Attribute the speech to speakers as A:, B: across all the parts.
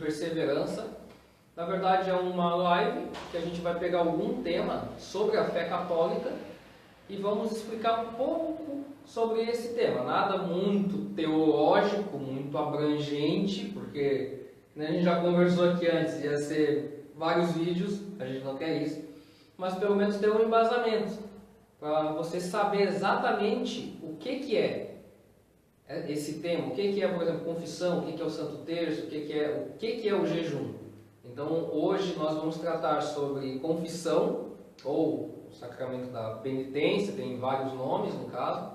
A: Perseverança. Na verdade é uma live que a gente vai pegar algum tema sobre a fé católica e vamos explicar um pouco sobre esse tema. Nada muito teológico, muito abrangente, porque né, a gente já conversou aqui antes, ia ser vários vídeos, a gente não quer isso, mas pelo menos ter um embasamento, para você saber exatamente o que é esse tema, o que é, por exemplo, confissão, o que é o Santo Terço, o que é o jejum. Então, hoje nós vamos tratar sobre confissão, ou o sacramento da penitência, tem vários nomes no caso,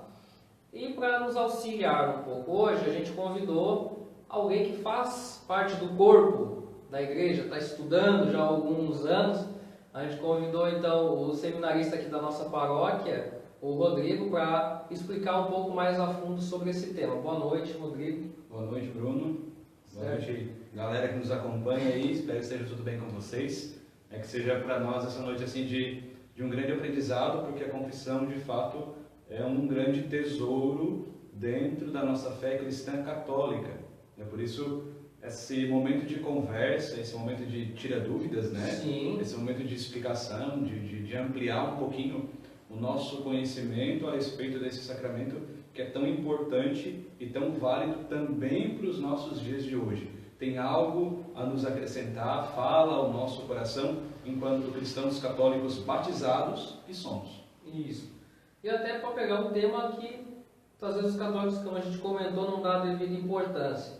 A: e para nos auxiliar um pouco hoje, a gente convidou alguém que faz parte do corpo da igreja, está estudando já há alguns anos. A gente convidou então o seminarista aqui da nossa paróquia, o Rodrigo, para explicar um pouco mais a fundo sobre esse tema. Boa noite, Rodrigo.
B: Boa noite, Bruno. Boa noite, galera que nos acompanha aí. Espero que esteja tudo bem com vocês. Que seja para nós essa noite assim de um grande aprendizado, porque a confissão, de fato, é um grande tesouro dentro da nossa fé cristã católica. Por isso, esse momento de conversa, esse momento de tirar dúvidas, né?
A: Sim.
B: Esse momento de explicação, de ampliar um pouquinho o nosso conhecimento a respeito desse sacramento que é tão importante e tão válido também para os nossos dias de hoje. Tem algo a nos acrescentar, fala ao nosso coração enquanto cristãos católicos batizados que somos.
A: Isso. E até para pegar um tema que às vezes os católicos, como a gente comentou, não dá devida importância.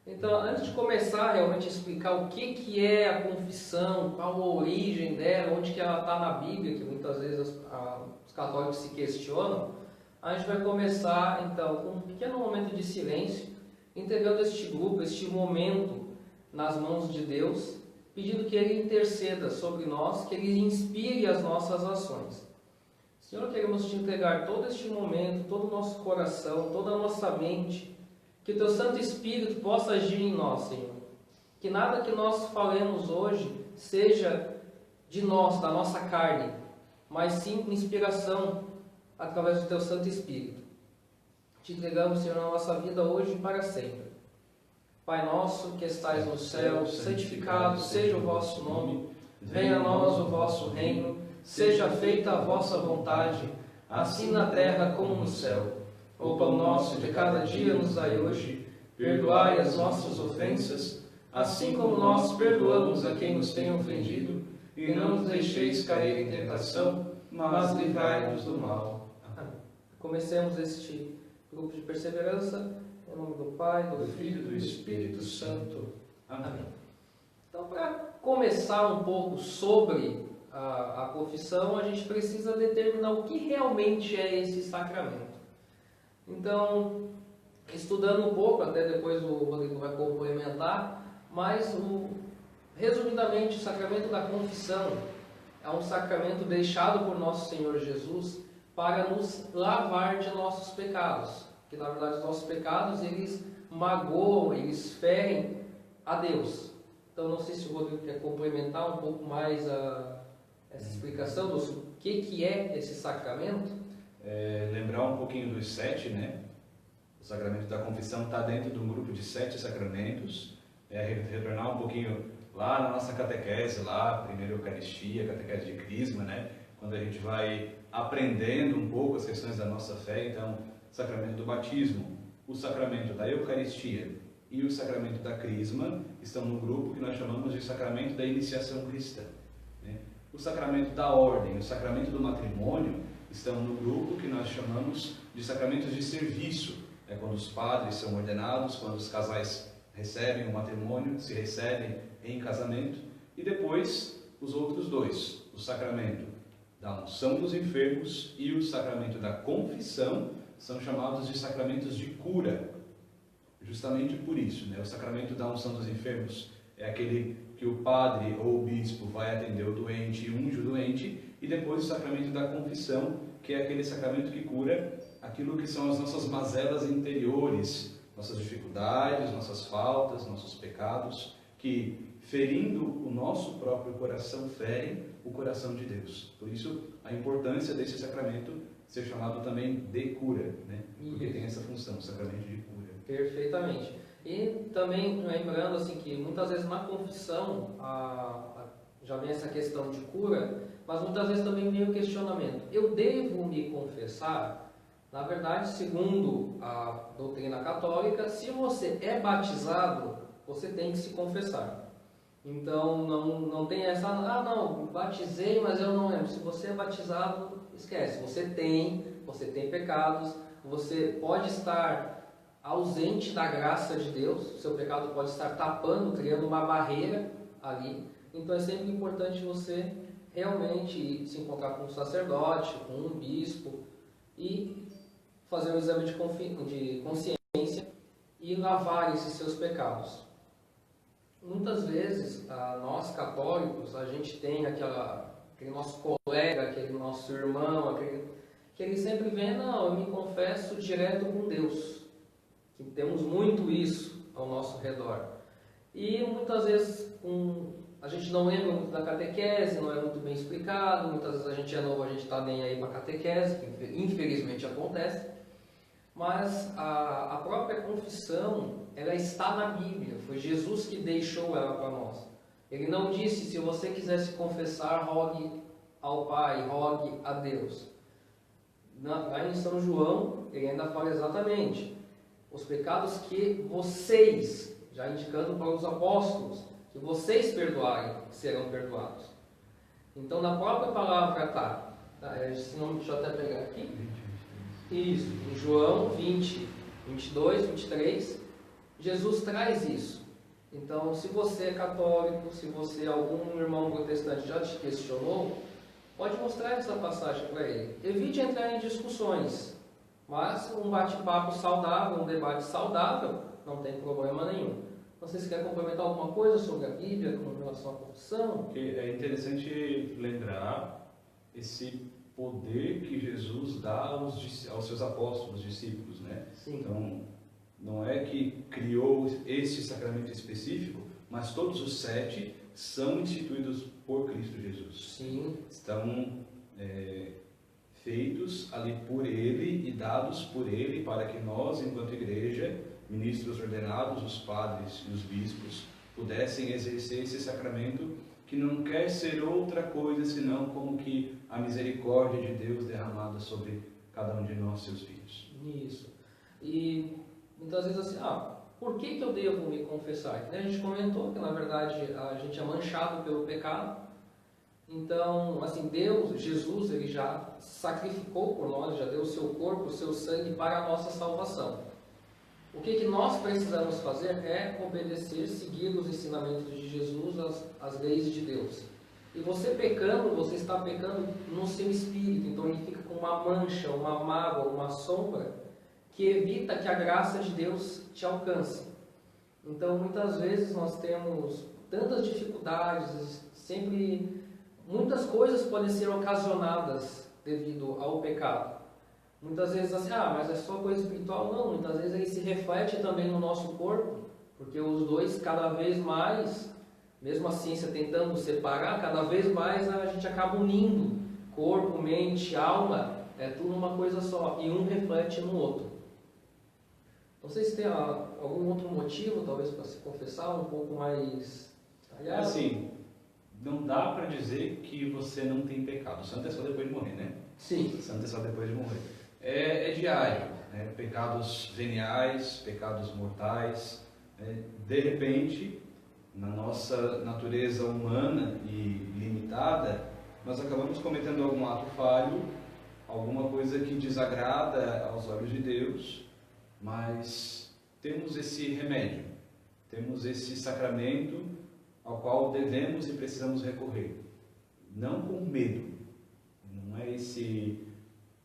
A: Então, antes de começar realmente a explicar o que é a confissão, qual a origem dela, onde que ela está na Bíblia, que muitas vezes os católicos se questionam, a gente vai começar então com um pequeno momento de silêncio, entregando este grupo, este momento nas mãos de Deus, pedindo que Ele interceda sobre nós, que Ele inspire as nossas ações. Senhor, queremos te entregar todo este momento, todo o nosso coração, toda a nossa mente, que o Teu Santo Espírito possa agir em nós, Senhor. Que nada que nós falemos hoje seja de nós, da nossa carne, mas sim inspiração através do Teu Santo Espírito. Te entregamos, Senhor, na nossa vida hoje e para sempre. Pai nosso que estais no céu, santificado seja o vosso nome. Venha a nós o vosso reino. Seja feita a vossa vontade, assim na terra como no céu. O pão nosso de cada dia nos dai hoje. Perdoai as nossas ofensas, assim como nós perdoamos a quem nos tem ofendido. E não nos deixeis cair em tentação, mas livrai-nos do mal. Amém. Comecemos este grupo de perseverança, em nome do Pai, do Filho e do Espírito Santo. Amém. Então, para começar um pouco sobre a confissão, a gente precisa determinar o que realmente é esse sacramento. Então, estudando um pouco, até depois o Rodrigo vai complementar, mas resumidamente o sacramento da confissão é um sacramento deixado por nosso Senhor Jesus para nos lavar de nossos pecados, que na verdade os nossos pecados eles magoam, eles ferem a Deus. Então não sei se o Rodrigo quer complementar um pouco mais essa explicação do que é esse sacramento.
B: Lembrar um pouquinho dos 7, né? O sacramento da confissão está dentro de um grupo de 7 sacramentos. Retornar um pouquinho lá na nossa catequese, lá, primeira Eucaristia, catequese de Crisma, né? Quando a gente vai aprendendo um pouco as questões da nossa fé. Então, o sacramento do batismo, o sacramento da Eucaristia e o sacramento da Crisma estão no grupo que nós chamamos de sacramento da iniciação cristã, né? O sacramento da ordem, o sacramento do matrimônio estão no grupo que nós chamamos de sacramentos de serviço. É quando os padres são ordenados, quando os casais recebem o matrimônio, se recebem em casamento. E depois, os outros dois, o sacramento da unção dos enfermos e o sacramento da confissão, são chamados de sacramentos de cura. Justamente por isso, né? O sacramento da unção dos enfermos é aquele que o padre ou o bispo vai atender o doente e unge o doente. E depois o sacramento da confissão, que é aquele sacramento que cura aquilo que são as nossas mazelas interiores, nossas dificuldades, nossas faltas, nossos pecados, que ferindo o nosso próprio coração, ferem o coração de Deus. Por isso, a importância desse sacramento ser chamado também de cura, né? Porque tem essa função, o sacramento de cura.
A: Perfeitamente. E também lembrando assim que muitas vezes na confissão já vem essa questão de cura, mas muitas vezes também vem o questionamento: eu devo me confessar? Na verdade, segundo a doutrina católica, se você é batizado, você tem que se confessar. Então não tem essa, não, batizei, mas eu não lembro. Se você é batizado, esquece, você tem pecados, você pode estar ausente da graça de Deus, o seu pecado pode estar tapando, criando uma barreira ali. Então é sempre importante você realmente se encontrar com um sacerdote, com um bispo e fazer um exame de consciência e lavar esses seus pecados. Muitas vezes, nós católicos, a gente tem aquele nosso colega, aquele nosso irmão, que ele sempre vem, não, eu me confesso direto com Deus. Que temos muito isso ao nosso redor. E muitas vezes a gente não lembra muito da catequese, não é muito bem explicado, muitas vezes a gente é novo, a gente está nem aí para a catequese, que infelizmente acontece, mas a própria confissão, ela está na Bíblia, foi Jesus que deixou ela para nós. Ele não disse, se você quiser se confessar, rogue ao Pai, rogue a Deus. Lá em São João, ele ainda fala exatamente: os pecados que vocês, já indicando para os apóstolos, que vocês perdoarem, serão perdoados. Então, na própria palavra está, deixa eu até pegar aqui, isso, em João 20, 22, 23, Jesus traz isso. Então, se você é católico, se algum irmão protestante já te questionou, pode mostrar essa passagem para ele. Evite entrar em discussões, mas um bate-papo saudável, um debate saudável, não tem problema nenhum. Vocês querem complementar alguma coisa sobre a Bíblia com relação à confissão?
B: É interessante lembrar esse poder que Jesus dá aos seus apóstolos, discípulos, né?
A: Sim.
B: Então, não é que criou esse sacramento específico, mas todos os 7 são instituídos por Cristo Jesus.
A: Sim.
B: Estão feitos ali por Ele e dados por Ele para que nós, enquanto igreja, ministros ordenados, os padres e os bispos, pudessem exercer esse sacramento que não quer ser outra coisa senão como que a misericórdia de Deus derramada sobre cada um de nós, seus filhos.
A: Isso. E muitas vezes assim, por que eu devo me confessar? A gente comentou que na verdade a gente é manchado pelo pecado. Então, assim, Jesus, ele já sacrificou por nós, já deu o seu corpo, o seu sangue para a nossa salvação. O que nós precisamos fazer é obedecer, seguir os ensinamentos de Jesus, as leis de Deus. E você pecando, você está pecando no seu espírito, então ele fica com uma mancha, uma mágoa, uma sombra, que evita que a graça de Deus te alcance. Então, muitas vezes nós temos tantas dificuldades, muitas coisas podem ser ocasionadas devido ao pecado. Muitas vezes assim, mas é só coisa espiritual. Não, muitas vezes ele se reflete também no nosso corpo, porque os dois cada vez mais, mesmo a ciência tentando separar, cada vez mais a gente acaba unindo corpo, mente, alma, é tudo uma coisa só, e um reflete no outro. Não sei se tem algum outro motivo, talvez, para se confessar um pouco mais detalhado.
B: Assim, não dá para dizer que você não tem pecado. O santo é só depois de morrer, né?
A: Sim.
B: O santo é só depois de morrer. É diário, né? Pecados veniais, pecados mortais. Né? De repente, na nossa natureza humana e limitada, nós acabamos cometendo algum ato falho, alguma coisa que desagrada aos olhos de Deus, mas temos esse remédio, temos esse sacramento ao qual devemos e precisamos recorrer. Não com medo. Não é esse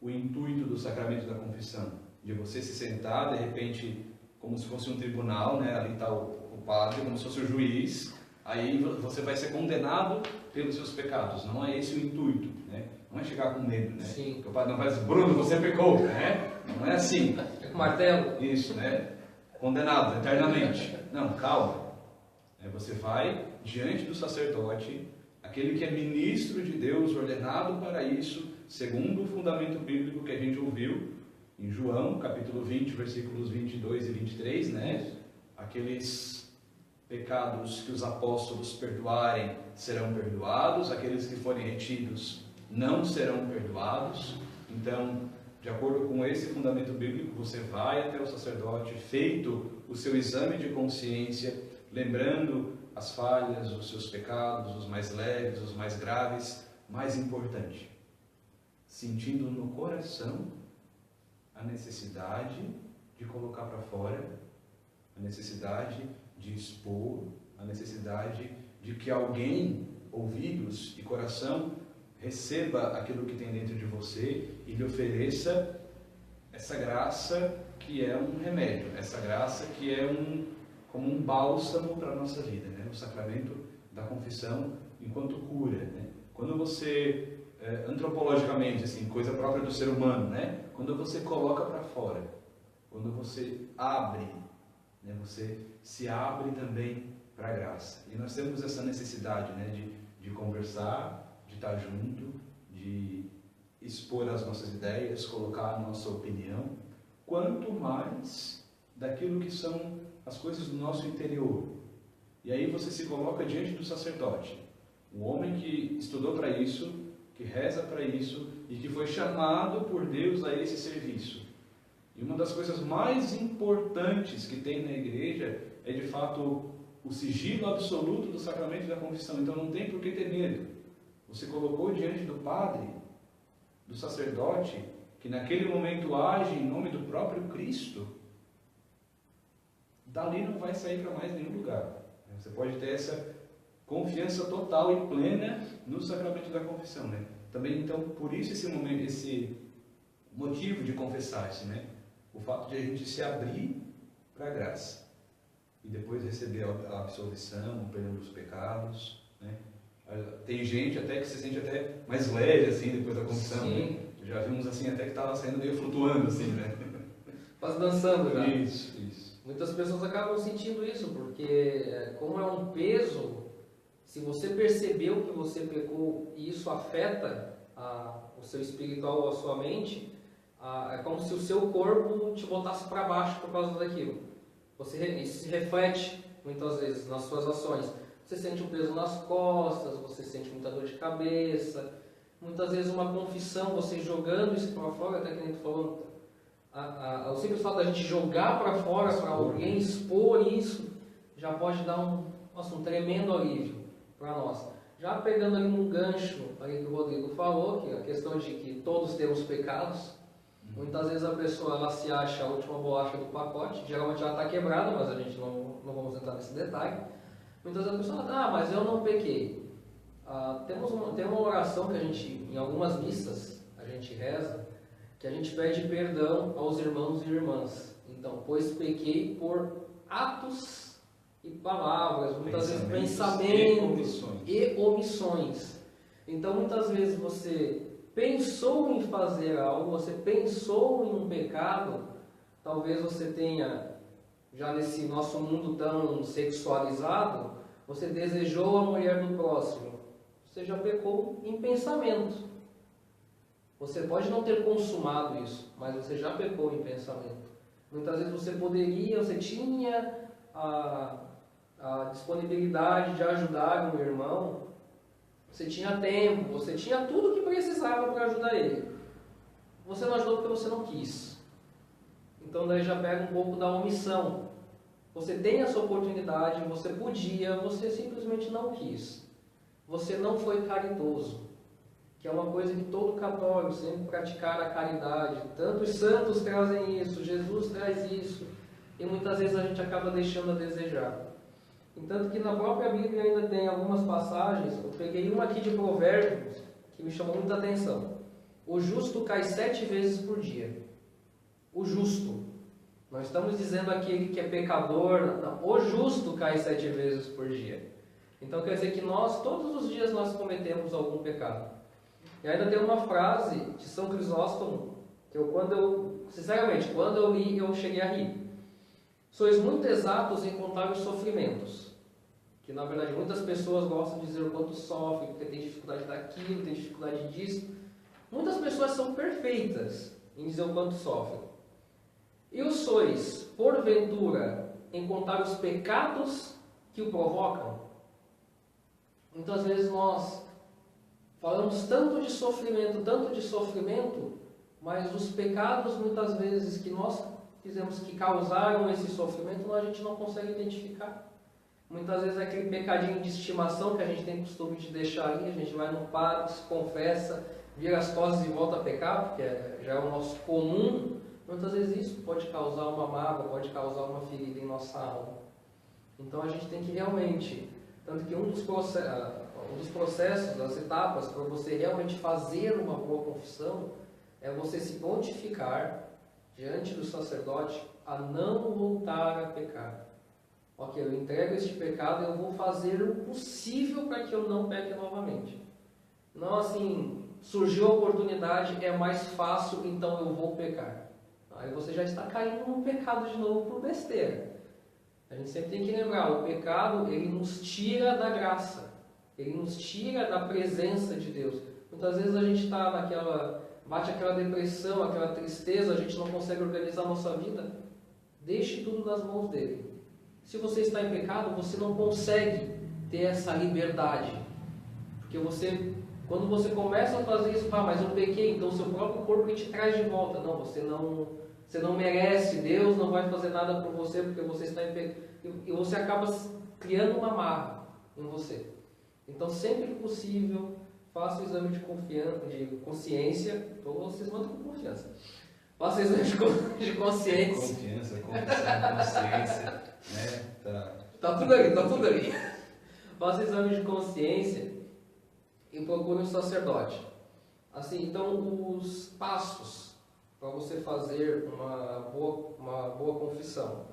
B: o intuito do sacramento da confissão, de você se sentar, de repente, como se fosse um tribunal, né? Ali está o padre, como se fosse o juiz, aí você vai ser condenado pelos seus pecados. Não é esse o intuito, né? Não é chegar com medo, né?
A: Sim.
B: Porque o padre não vai dizer, Bruno, você pecou, né? Não é assim.
A: É com martelo.
B: Isso, né? Condenado eternamente. Não, calma. Você vai diante do sacerdote, aquele que é ministro de Deus, ordenado para isso, segundo o fundamento bíblico que a gente ouviu em João, capítulo 20, versículos 22 e 23, né? aqueles pecados que os apóstolos perdoarem serão perdoados, aqueles que forem retidos não serão perdoados. Então, de acordo com esse fundamento bíblico, você vai até o sacerdote, feito o seu exame de consciência, lembrando as falhas, os seus pecados, os mais leves, os mais graves, mais importante, sentindo no coração a necessidade de colocar para fora, a necessidade de expor, a necessidade de que alguém, ouvidos e coração, receba aquilo que tem dentro de você e lhe ofereça essa graça que é um remédio, essa graça que é como um bálsamo para a nossa vida, né? O sacramento da confissão enquanto cura, né? Quando você, antropologicamente, assim, coisa própria do ser humano, né? Quando você coloca para fora, quando você abre, né? Você se abre também para a graça. E nós temos essa necessidade, né? de conversar, de estar junto, de expor as nossas ideias, colocar a nossa opinião, quanto mais daquilo que são as coisas do nosso interior. E aí você se coloca diante do sacerdote, um homem que estudou para isso, que reza para isso e que foi chamado por Deus a esse serviço. E uma das coisas mais importantes que tem na igreja é, de fato, o sigilo absoluto do sacramento da confissão. Então não tem por que ter medo. Você colocou diante do padre, do sacerdote, que naquele momento age em nome do próprio Cristo, dali não vai sair para mais nenhum lugar. Você pode ter essa confiança total e plena no sacramento da confissão, né? Também, então, por isso esse motivo de confessar-se, né? O fato de a gente se abrir para a graça e depois receber a absolvição, o perdão dos pecados, né? Tem gente até que se sente até mais leve assim depois da confissão. Né? Já vimos assim até que estava saindo meio flutuando assim, né?
A: Quase dançando já.
B: Isso.
A: Muitas pessoas acabam sentindo isso, porque como é um peso, se você percebeu que você pecou e isso afeta o seu espiritual ou a sua mente, é como se o seu corpo te botasse para baixo por causa daquilo. Isso se reflete muitas vezes nas suas ações. Você sente um peso nas costas, você sente muita dor de cabeça, muitas vezes uma confissão, você jogando isso para fora, até que nem tu falou, o simples fato da gente jogar para fora, para alguém expor isso, já pode dar um tremendo alívio para nós. Já pegando ali um gancho ali que o Rodrigo falou, que é a questão de que todos temos pecados, muitas vezes a pessoa ela se acha a última bolacha do pacote, geralmente ela está quebrada, mas a gente não vamos entrar nesse detalhe. Muitas vezes a pessoa fala, mas eu não pequei. Tem uma oração que a gente, em algumas missas, a gente reza, que a gente pede perdão aos irmãos e irmãs. Então, pois pequei por atos e palavras, muitas vezes pensamentos e omissões. Então, muitas vezes você pensou em fazer algo, você pensou em um pecado, talvez você tenha, já nesse nosso mundo tão sexualizado, você desejou a mulher do próximo. Você já pecou em pensamento. Você pode não ter consumado isso, mas você já pecou em pensamento. Muitas vezes você tinha a disponibilidade de ajudar um irmão, você tinha tempo, você tinha tudo o que precisava para ajudar ele. Você não ajudou porque você não quis. Então daí já pega um pouco da omissão. Você tem essa oportunidade, você podia, você simplesmente não quis. Você não foi caridoso. Que é uma coisa que todo católico sempre praticar a caridade. Tanto os santos trazem isso, Jesus traz isso, e muitas vezes a gente acaba deixando a desejar. Entanto que na própria Bíblia ainda tem algumas passagens, eu peguei uma aqui de Provérbios, que me chamou muita atenção. O justo cai 7 vezes por dia. O justo. Não estamos dizendo aquele que é pecador, não. O justo cai 7 vezes por dia. Então quer dizer que todos os dias nós cometemos algum pecado. E ainda tem uma frase de São Crisóstomo, que sinceramente, quando eu li, eu cheguei a rir. Sois muito exatos em contar os sofrimentos. Que na verdade muitas pessoas gostam de dizer o quanto sofrem, porque tem dificuldade daquilo, tem dificuldade disso. Muitas pessoas são perfeitas em dizer o quanto sofrem. E os sois, porventura, em contar os pecados que o provocam. Muitas vezes nós falamos tanto de sofrimento, mas os pecados muitas vezes que nós fizemos que causaram esse sofrimento, a gente não consegue identificar. Muitas vezes é aquele pecadinho de estimação que a gente tem costume de deixar ali, a gente vai no padre, se confessa, vira as costas e volta a pecar, porque já é o nosso comum. Muitas vezes isso pode causar uma mágoa, pode causar uma ferida em nossa alma. Então a gente tem que realmente, tanto que um dos processos, das etapas para você realmente fazer uma boa confissão, é você se prontificar diante do sacerdote a não voltar a pecar. Ok, eu entrego este pecado e eu vou fazer o possível para que eu não peque novamente. Não assim, surgiu a oportunidade, é mais fácil, então eu vou pecar. Aí você já está caindo no pecado de novo por besteira. A gente sempre tem que lembrar, o pecado, ele nos tira da graça. Ele nos tira da presença de Deus. Muitas vezes a gente está bate aquela depressão, aquela tristeza, a gente não consegue organizar a nossa vida. Deixe tudo nas mãos dele. Se você está em pecado, você não consegue ter essa liberdade. Porque quando você começa a fazer isso, mas eu pequei, então o seu próprio corpo te traz de volta. Não, você não merece, Deus não vai fazer nada por você porque você está em pecado. E você acaba criando uma marra em você. Então, sempre que possível, faça o exame de consciência. Vocês mandam com confiança. Faça o exame de consciência.
B: Confiança, confissão, consciência. Né?
A: Tá tudo ali. Faça o exame de consciência e procure um sacerdote. Assim, então, os passos para você fazer uma boa confissão.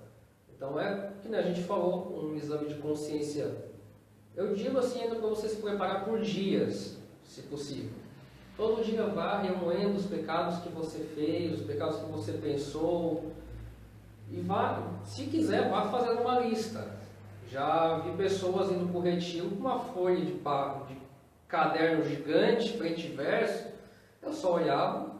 A: Então, que a gente falou, um exame de consciência. Eu digo assim ainda para você se preparar por dias, se possível. Todo dia vá remoendo os pecados que você fez, os pecados que você pensou. E vá, se quiser, vá fazendo uma lista. Já vi pessoas indo para o retiro com uma folha de caderno gigante, frente e verso. Eu só olhava,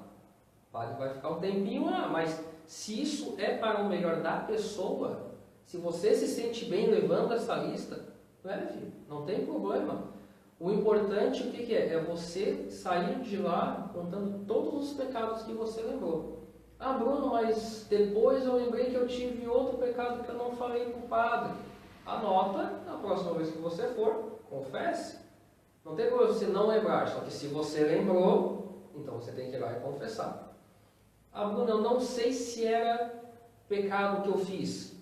A: vai ficar um tempinho lá, mas se isso é para o melhor da pessoa, se você se sente bem levando essa lista, leve, não tem problema. O importante, o que é? É você sair de lá contando todos os pecados que você lembrou. Ah, Bruno, mas depois eu lembrei que eu tive outro pecado que eu não falei para o padre. Anota, na próxima vez que você for, confesse. Não tem problema você não lembrar, só que se você lembrou, então você tem que ir lá e confessar. Ah, Bruno, eu não sei se era pecado que eu fiz.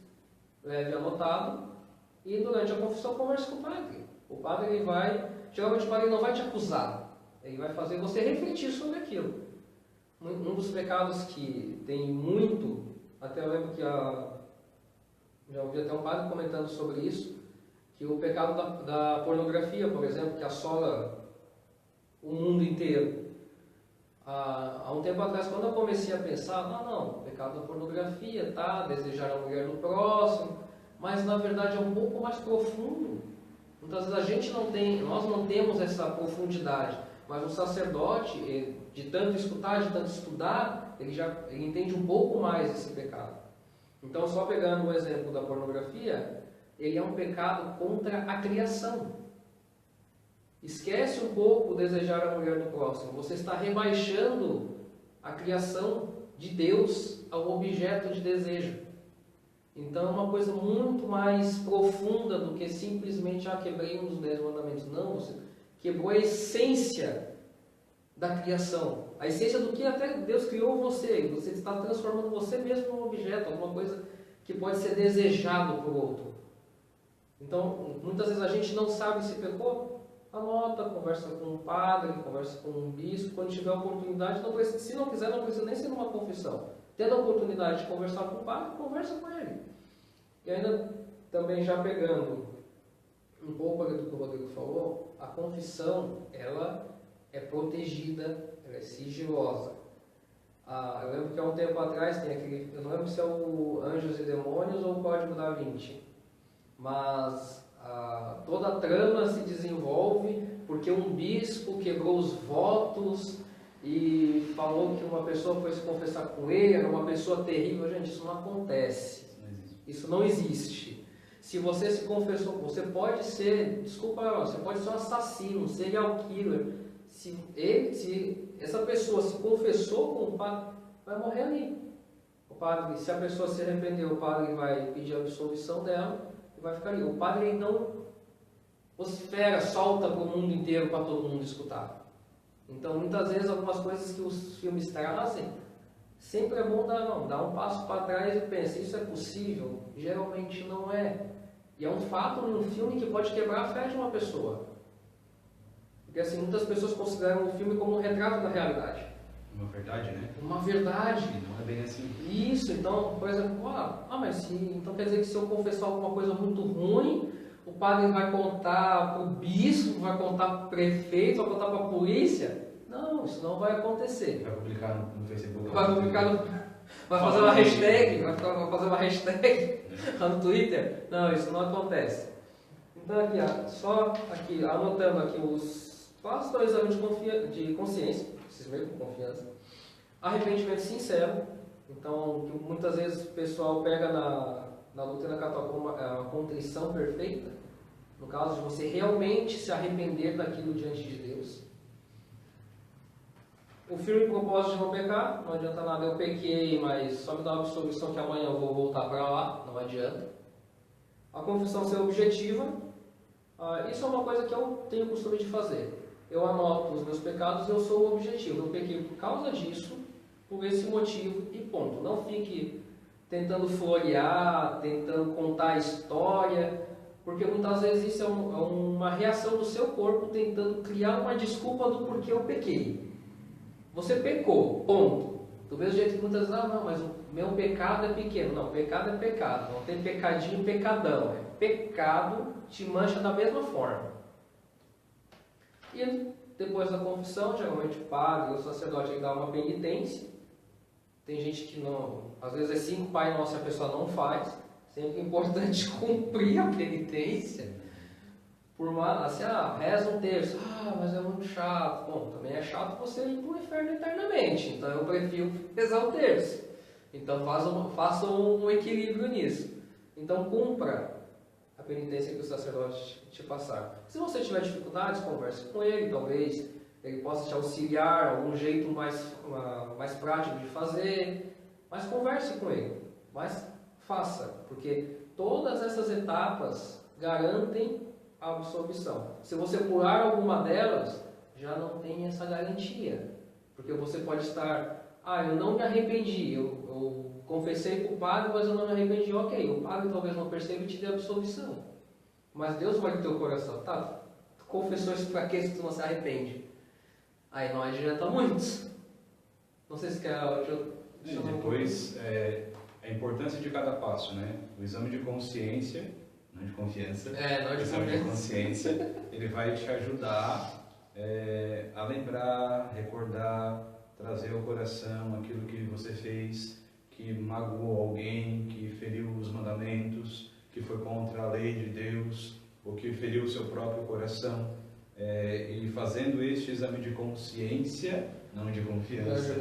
A: Leve anotado e durante a confissão converse com o padre. O padre, geralmente o padre não vai te acusar, ele vai fazer você refletir sobre aquilo. Um dos pecados que tem muito, até eu lembro que já ouvi até um padre comentando sobre isso, que o pecado da pornografia, por exemplo, que assola o mundo inteiro. Há um tempo atrás, quando eu comecei a pensar, não, o pecado da pornografia, desejar a mulher do próximo, mas na verdade é um pouco mais profundo. Muitas vezes nós não temos essa profundidade, mas o sacerdote, de tanto escutar, de tanto estudar, ele entende um pouco mais esse pecado. Então, só pegando o exemplo da pornografia, ele é um pecado contra a criação. Esquece um pouco o desejar a mulher do próximo. Você está rebaixando a criação de Deus ao objeto de desejo. Então é uma coisa muito mais profunda do que simplesmente quebrei um dos 10 mandamentos. Não, você quebrou a essência da criação. A essência do que até Deus criou você. Você está transformando você mesmo num objeto, alguma coisa que pode ser desejado por outro. Então, muitas vezes a gente não sabe se pecou. Anota, conversa com um padre, conversa com um bispo. Quando tiver oportunidade, se não quiser, não precisa nem ser numa confissão. Tendo a oportunidade de conversar com o padre, conversa com ele. E ainda, também já pegando um pouco do que o Rodrigo falou, a confissão, ela é protegida, ela é sigilosa. Eu lembro que há um tempo atrás tem aquele, eu não lembro se é o Anjos e Demônios ou o Código da Vinci, mas toda a trama se desenvolve porque um bispo quebrou os votos e falou que uma pessoa foi se confessar com ele, era uma pessoa terrível. Gente, isso não acontece. Isso não existe. Se você se confessou, você pode ser, desculpa, você pode ser um assassino, um serial killer. Se essa pessoa se confessou com o padre, vai morrer ali. O padre, se a pessoa se arrependeu, o padre vai pedir a absolvição dela e vai ficar ali. O padre não vocifera, solta para o mundo inteiro para todo mundo escutar. Então, muitas vezes, algumas coisas que os filmes trazem, sempre é bom dar um passo para trás e pensar, isso é possível? Geralmente não é. E é um fato num filme que pode quebrar a fé de uma pessoa. Porque assim, muitas pessoas consideram o filme como um retrato da realidade.
B: Uma verdade, né?
A: Uma verdade.
B: E não é bem assim.
A: Isso, então, por exemplo, então quer dizer que se eu confessar alguma coisa muito ruim, o padre vai contar para o bispo, vai contar para o prefeito, vai contar para a polícia? Não, isso não vai acontecer.
B: Vai publicar no Facebook.
A: Vai publicar vai fazer uma hashtag, vai fazer uma hashtag lá no Twitter? Não, isso não acontece. Então aqui, só aqui, anotando aqui faça o exame de consciência, vocês veem com confiança. Arrependimento sincero. Então, muitas vezes o pessoal pega na doutrina católica como a contrição perfeita, no caso de você realmente se arrepender daquilo diante de Deus. O firme propósito de não pecar, não adianta nada, eu pequei, mas só me dá uma absolvição que amanhã eu vou voltar para lá, não adianta. A confissão ser objetiva, isso é uma coisa que eu tenho o costume de fazer. Eu anoto os meus pecados e eu sou objetivo, eu pequei por causa disso, por esse motivo e ponto. Não fique tentando florear, tentando contar a história, porque muitas vezes isso é uma reação do seu corpo tentando criar uma desculpa do porquê eu pequei. Você pecou, ponto. Do mesmo jeito que muitas vezes, não, mas o meu pecado é pequeno. Não, pecado é pecado. Não tem pecadinho, pecadão. Pecado te mancha da mesma forma. E depois da confissão, geralmente o padre ou o sacerdote dá uma penitência. Tem gente que não, às vezes é 5 Pai Nosso e a pessoa não faz. Sempre é importante cumprir a penitência. Reza um terço. Mas é muito chato. Bom, também é chato você ir para o inferno eternamente. Então eu prefiro rezar o terço. Então faça um equilíbrio nisso. Então cumpra a penitência que o sacerdote te passar. Se você tiver dificuldades, converse com ele. Talvez ele possa te auxiliar, algum jeito mais prático de fazer. Mas converse com ele. Mas faça. Porque todas essas etapas garantem a absolvição. Se você pular alguma delas, já não tem essa garantia. Porque você pode estar, eu não me arrependi, eu confessei para o padre, mas eu não me arrependi. Ok, o padre talvez não perceba e te dê absolvição. Mas Deus vai no teu coração. Tá, tu confessou isso para quê se tu não se arrepende? Aí não adianta muito. Não sei se quer...
B: Depois, a importância de cada passo, né? O exame de consciência... Não de confiança.
A: Não de
B: exame de consciência, ele vai te ajudar a lembrar, recordar, trazer ao coração aquilo que você fez, que magoou alguém, que feriu os mandamentos, que foi contra a lei de Deus, ou que feriu o seu próprio coração. E fazendo este exame de consciência, não de confiança,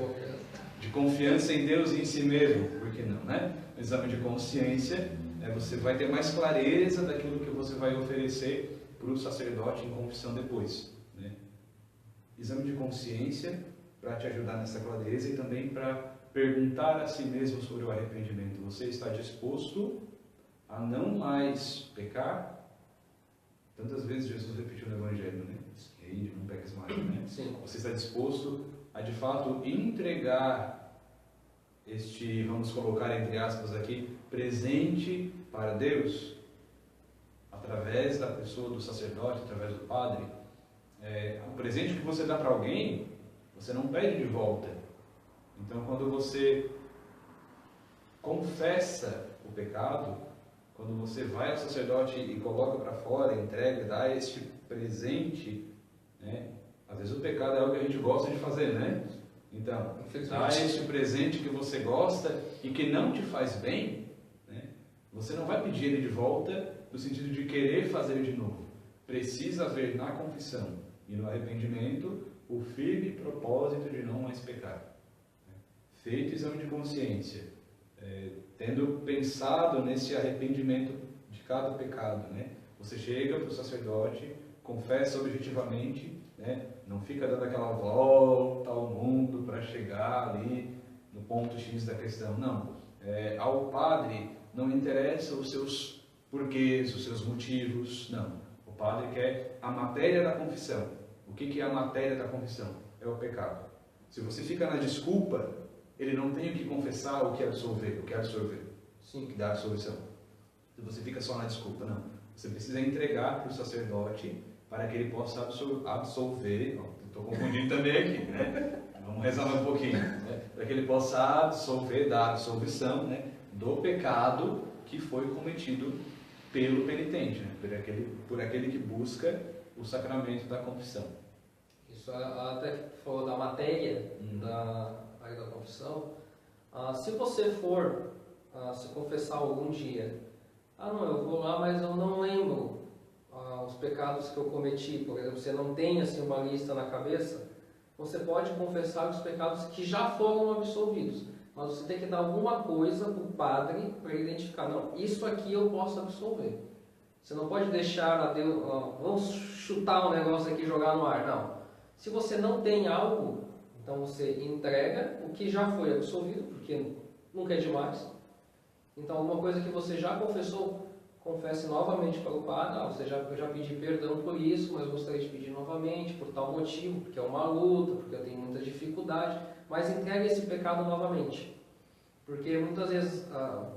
B: de confiança em Deus e em si mesmo, por que não, né? O exame de consciência, você vai ter mais clareza daquilo que você vai oferecer para o sacerdote em confissão depois, né? Exame de consciência para te ajudar nessa clareza e também para perguntar a si mesmo sobre o arrependimento. Você está disposto a não mais pecar? Tantas vezes Jesus repetiu no Evangelho, né? Não peques mais, né?
A: Sim.
B: Você está disposto a de fato entregar vamos colocar entre aspas aqui, presente para Deus, através da pessoa do sacerdote, através do padre. O presente que você dá para alguém, você não pede de volta. Então, quando você confessa o pecado, quando você vai ao sacerdote e coloca para fora, entrega, dá este presente, né? Às vezes o pecado é algo que a gente gosta de fazer, né? Então, dá este presente que você gosta e que não te faz bem, né? Você não vai pedir ele de volta no sentido de querer fazer de novo. Precisa haver na confissão e no arrependimento o firme propósito de não mais pecar. Feito o exame de consciência, tendo pensado nesse arrependimento de cada pecado, né? Você chega para o sacerdote, confessa objetivamente, né? Não fica dando aquela volta ao mundo para chegar ali no ponto X da questão, não. Ao padre não interessa os seus porquês, os seus motivos, não. O padre quer a matéria da confissão. O que é a matéria da confissão? É o pecado. Se você fica na desculpa, ele não tem o que confessar, o que absolver,
A: Sim.
B: o que dá absolvição. Se você fica só na desculpa, não. Você precisa entregar para o sacerdote para que ele possa absolver. Estou confundindo também aqui, né? Vamos rezar um pouquinho. Né? Para que ele possa absolver, dar absolvição, né, do pecado que foi cometido pelo penitente, né? por aquele que busca o sacramento da confissão.
A: Isso até falou da matéria da área da confissão. Se você for se confessar algum dia, não, eu vou lá, mas eu não lembro os pecados que eu cometi, por exemplo, você não tem assim uma lista na cabeça, você pode confessar os pecados que já foram absolvidos, mas você tem que dar alguma coisa para o padre para identificar, não, isso aqui eu posso absolver. Você não pode deixar a Deus, vamos chutar um negócio aqui e jogar no ar, não. Se você não tem algo, então você entrega o que já foi absolvido, porque nunca é demais. Então, alguma coisa que você já confessou, confesse novamente para o padre. Eu já pedi perdão por isso, mas gostaria de pedir novamente, por tal motivo, porque é uma luta, porque eu tenho muita dificuldade. Mas entregue esse pecado novamente. Porque muitas vezes,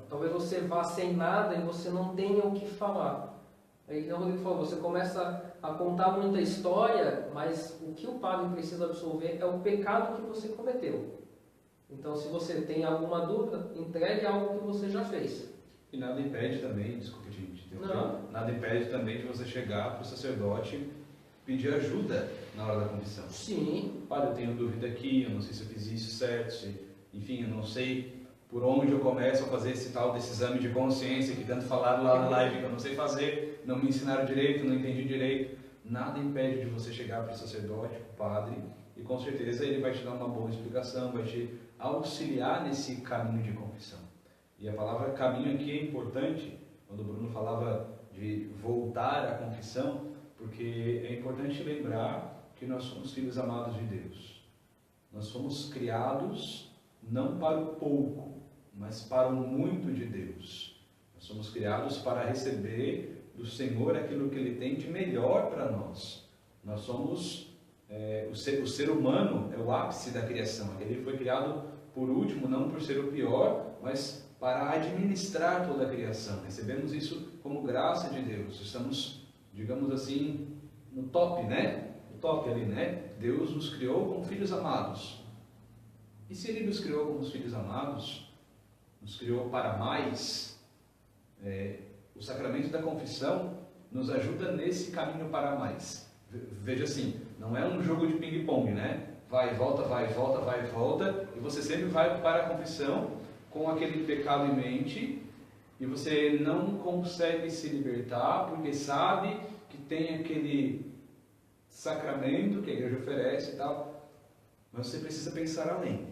A: talvez você vá sem nada e você não tenha o que falar. Aí, como o Rodrigo falou, você começa a contar muita história, mas o que o padre precisa absolver é o pecado que você cometeu. Então, se você tem alguma dúvida, entregue algo que você já fez.
B: E nada impede também, desculpe gente, nada impede também de você chegar para o sacerdote pedir ajuda na hora da confissão.
A: Sim.
B: Olha, eu tenho dúvida aqui, eu não sei se eu fiz isso certo, enfim, eu não sei por onde eu começo a fazer desse exame de consciência que tanto falaram lá na live que eu não sei fazer, não me ensinaram direito, não entendi direito. Nada impede de você chegar para o sacerdote, para o padre, e com certeza ele vai te dar uma boa explicação, vai te auxiliar nesse caminho de confissão. E a palavra caminho aqui é importante, quando o Bruno falava de voltar à confissão, porque é importante lembrar que nós somos filhos amados de Deus. Nós somos criados não para o pouco, mas para o muito de Deus. Nós somos criados para receber do Senhor aquilo que Ele tem de melhor para nós. Nós somos... o ser humano é o ápice da criação. Ele foi criado por último, não por ser o pior, mas para administrar toda a criação. Recebemos isso como graça de Deus. Estamos, digamos assim, no top, né? No top ali, né? Deus nos criou como filhos amados. E se Ele nos criou como filhos amados, nos criou para mais, o sacramento da confissão nos ajuda nesse caminho para mais. Veja assim, não é um jogo de ping-pong, né? Vai, volta, e você sempre vai para a confissão com aquele pecado em mente e você não consegue se libertar porque sabe que tem aquele sacramento que a igreja oferece e tal, mas você precisa pensar além.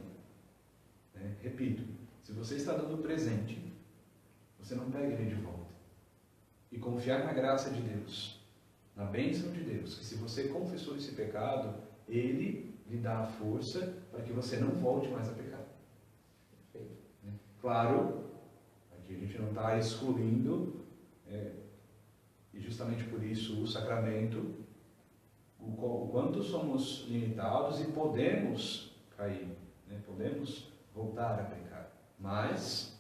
B: Repito, se você está dando presente, você não pega ele de volta. E confiar na graça de Deus, na bênção de Deus, que se você confessou esse pecado, Ele lhe dá a força para que você não volte mais a pecar. Claro, aqui a gente não está excluindo, e justamente por isso o sacramento, o quanto somos limitados e podemos cair, né? Podemos voltar a pecar. Mas,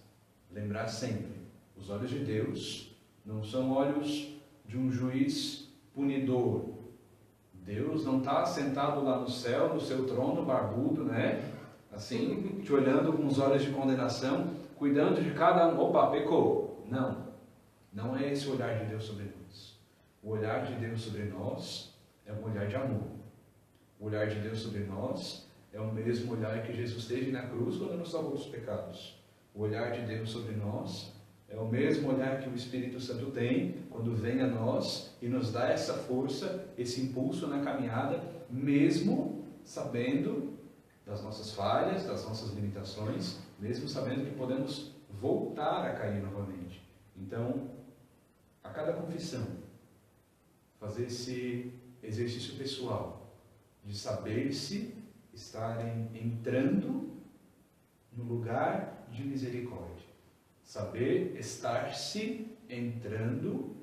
B: lembrar sempre, os olhos de Deus não são olhos de um juiz punidor. Deus não está sentado lá no céu, no seu trono barbudo, né? Assim, te olhando com os olhos de condenação, cuidando de cada um. Opa, pecou. Não. Não é esse o olhar de Deus sobre nós. O olhar de Deus sobre nós é um olhar de amor. O olhar de Deus sobre nós é o mesmo olhar que Jesus teve na cruz quando nos salvou dos pecados. O olhar de Deus sobre nós é o mesmo olhar que o Espírito Santo tem quando vem a nós e nos dá essa força, esse impulso na caminhada, mesmo sabendo das nossas falhas, das nossas limitações, mesmo sabendo que podemos voltar a cair novamente. Então, a cada confissão, fazer esse exercício pessoal de saber-se estarem entrando no lugar de misericórdia. Saber estar-se entrando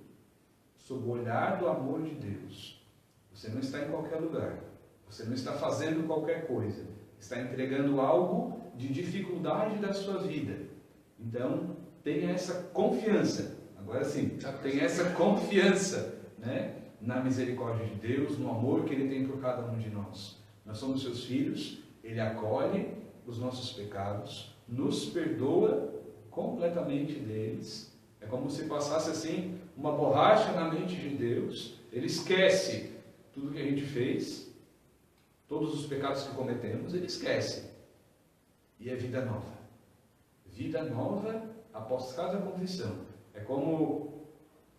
B: sob o olhar do amor de Deus. Você não está em qualquer lugar. Você não está fazendo qualquer coisa. Está entregando algo de dificuldade da sua vida. Então, tenha essa confiança. Agora sim, tenha essa confiança, né, na misericórdia de Deus, no amor que Ele tem por cada um de nós. Nós somos seus filhos, Ele acolhe os nossos pecados, nos perdoa completamente deles. É como se passasse assim uma borracha na mente de Deus. Ele esquece tudo que a gente fez, todos os pecados que cometemos, Ele esquece. E é vida nova. Vida nova após cada confissão. É como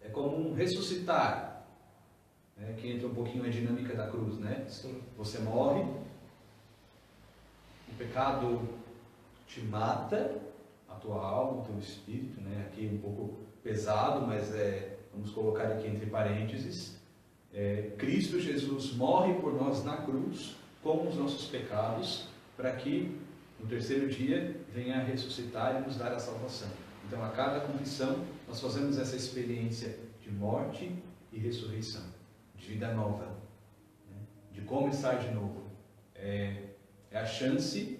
B: um ressuscitar, né? Que entra um pouquinho a dinâmica da cruz, né?
A: Sim.
B: Você morre, o pecado te mata, a tua alma, o teu espírito, né? Aqui um pouco pesado, mas vamos colocar aqui entre parênteses. Cristo Jesus morre por nós na cruz, com os nossos pecados, para que no terceiro dia venha a ressuscitar e nos dar a salvação. Então, a cada confissão, nós fazemos essa experiência de morte e ressurreição, de vida nova, né? De começar de novo. É a chance,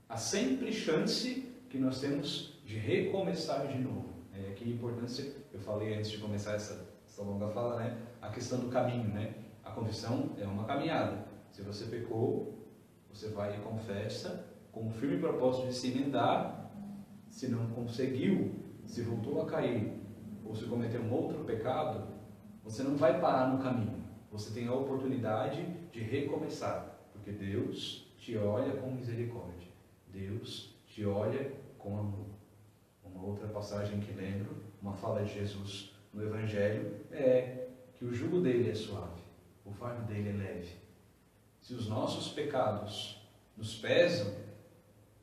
B: a sempre chance que nós temos de recomeçar de novo. Que importância, eu falei antes de começar essa longa fala, né? A questão do caminho, né? A confissão é uma caminhada. Se você pecou, você vai e confessa com o firme propósito de se emendar. Se não conseguiu, se voltou a cair, ou se cometeu um outro pecado, você não vai parar no caminho. Você tem a oportunidade de recomeçar, porque Deus te olha com misericórdia. Deus te olha com amor. Uma outra passagem que lembro, uma fala de Jesus no Evangelho, é que o jugo dele é suave, o fardo dele é leve. Se os nossos pecados nos pesam,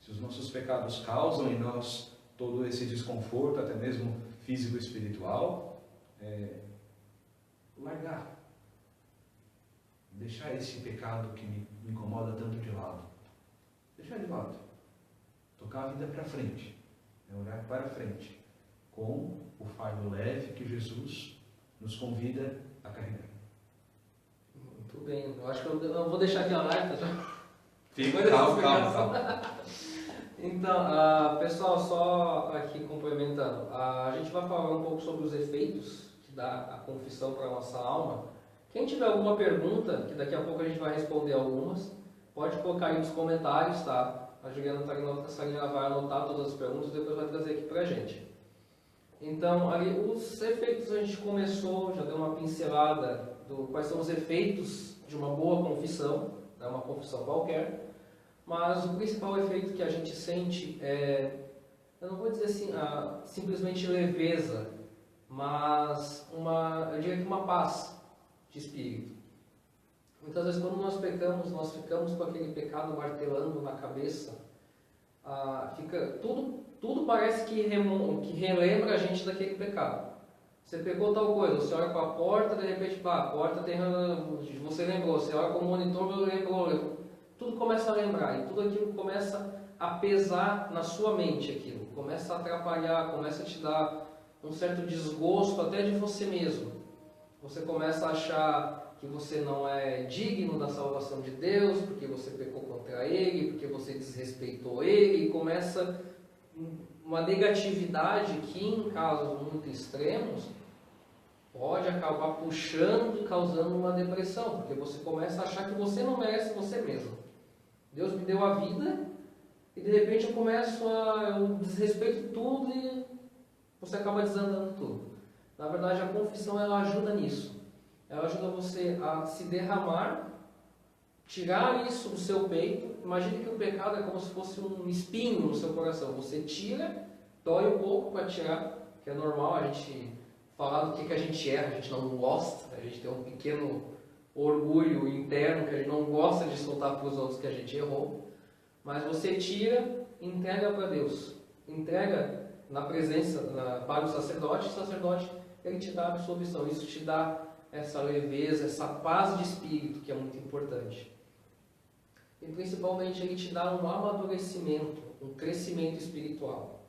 B: se os nossos pecados causam em nós todo esse desconforto, até mesmo físico e espiritual, largar. Deixar esse pecado que me incomoda tanto de lado. Deixar de lado. Tocar a vida para frente. Olhar para frente. Com o fardo leve que Jesus nos convida a carregar.
A: Muito bem. Eu acho que eu não vou deixar aqui a live, tá?
B: Fica, calma.
A: Então, pessoal, só aqui complementando, a gente vai falar um pouco sobre os efeitos que dá a confissão para a nossa alma. Quem tiver alguma pergunta, que daqui a pouco a gente vai responder algumas, pode colocar aí nos comentários, tá? A Juliana está aqui, ela vai anotar todas as perguntas e depois vai trazer aqui para a gente. Então, ali, os efeitos a gente começou, já deu uma pincelada do quais são os efeitos de uma boa confissão, né, uma confissão qualquer. Mas o principal efeito que a gente sente eu não vou dizer assim, simplesmente leveza, mas eu diria que uma paz de espírito. Muitas vezes quando nós pecamos, nós ficamos com aquele pecado martelando na cabeça, tudo parece que relembra a gente daquele pecado. Você pegou tal coisa, você olha para a porta, de repente, a porta tem, você lembrou, você olha para o monitor, lembrou. Tudo começa a lembrar, e tudo aquilo começa a pesar na sua mente, aquilo. Começa a atrapalhar, começa a te dar um certo desgosto até de você mesmo. Você começa a achar que você não é digno da salvação de Deus, porque você pecou contra Ele, porque você desrespeitou Ele, e começa uma negatividade que, em casos muito extremos, pode acabar puxando e causando uma depressão, porque você começa a achar que você não merece você mesmo. Deus me deu a vida e de repente eu desrespeito tudo e você acaba desandando tudo. Na verdade, a confissão ela ajuda nisso. Ela ajuda você a se derramar, tirar isso do seu peito. Imagine que o pecado é como se fosse um espinho no seu coração. Você tira, dói um pouco para tirar, que é normal a gente falar do que a gente erra, a gente não gosta, a gente tem um pequeno orgulho interno que a gente não gosta de soltar para os outros que a gente errou, mas você tira e entrega para Deus. Entrega na presença, para o sacerdote ele te dá a absolvição. Isso te dá essa leveza, essa paz de espírito que é muito importante. E principalmente ele te dá um amadurecimento, um crescimento espiritual.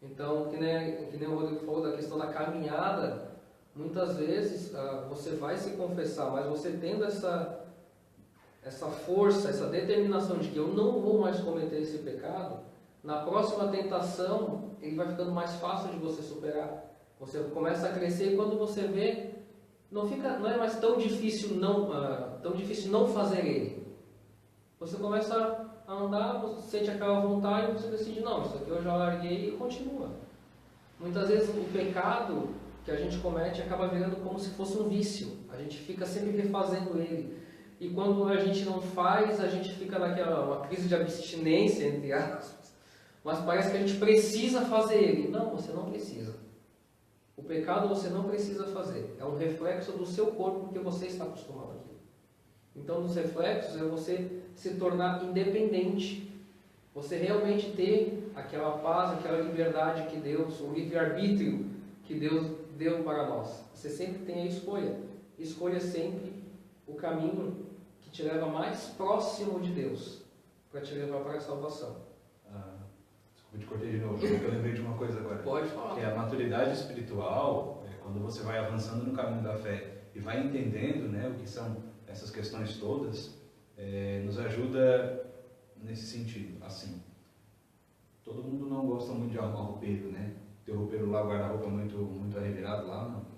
A: Então, que nem o Rodrigo falou da questão da caminhada, muitas vezes você vai se confessar, mas você tendo essa força, essa determinação de que eu não vou mais cometer esse pecado, na próxima tentação ele vai ficando mais fácil de você superar. Você começa a crescer e quando você vê, não é mais tão difícil não fazer ele. Você começa a andar, você sente aquela vontade e você decide, não, isso aqui eu já larguei e continua. Muitas vezes o pecado que a gente comete acaba virando como se fosse um vício. A gente fica sempre refazendo ele. E quando a gente não faz, a gente fica uma crise de abstinência, entre aspas. Mas parece que a gente precisa fazer ele. Não, você não precisa. O pecado você não precisa fazer. É um reflexo do seu corpo porque você está acostumado àquilo. Então, um dos reflexos é você se tornar independente. Você realmente ter aquela paz, aquela liberdade que Deus, o livre-arbítrio que Deus deu para nós. Você sempre tem a escolha. Escolha sempre o caminho que te leva mais próximo de Deus, para te levar para a salvação.
B: Desculpa, te cortei de novo, porque eu lembrei de uma coisa agora.
A: Pode falar.
B: Que é a maturidade espiritual, quando você vai avançando no caminho da fé e vai entendendo, né, o que são essas questões todas, nos ajuda nesse sentido. Assim, todo mundo não gosta muito de arrumar roupeiro, né? Ter roupeiro lá, guarda-roupa muito arrevirado lá, não.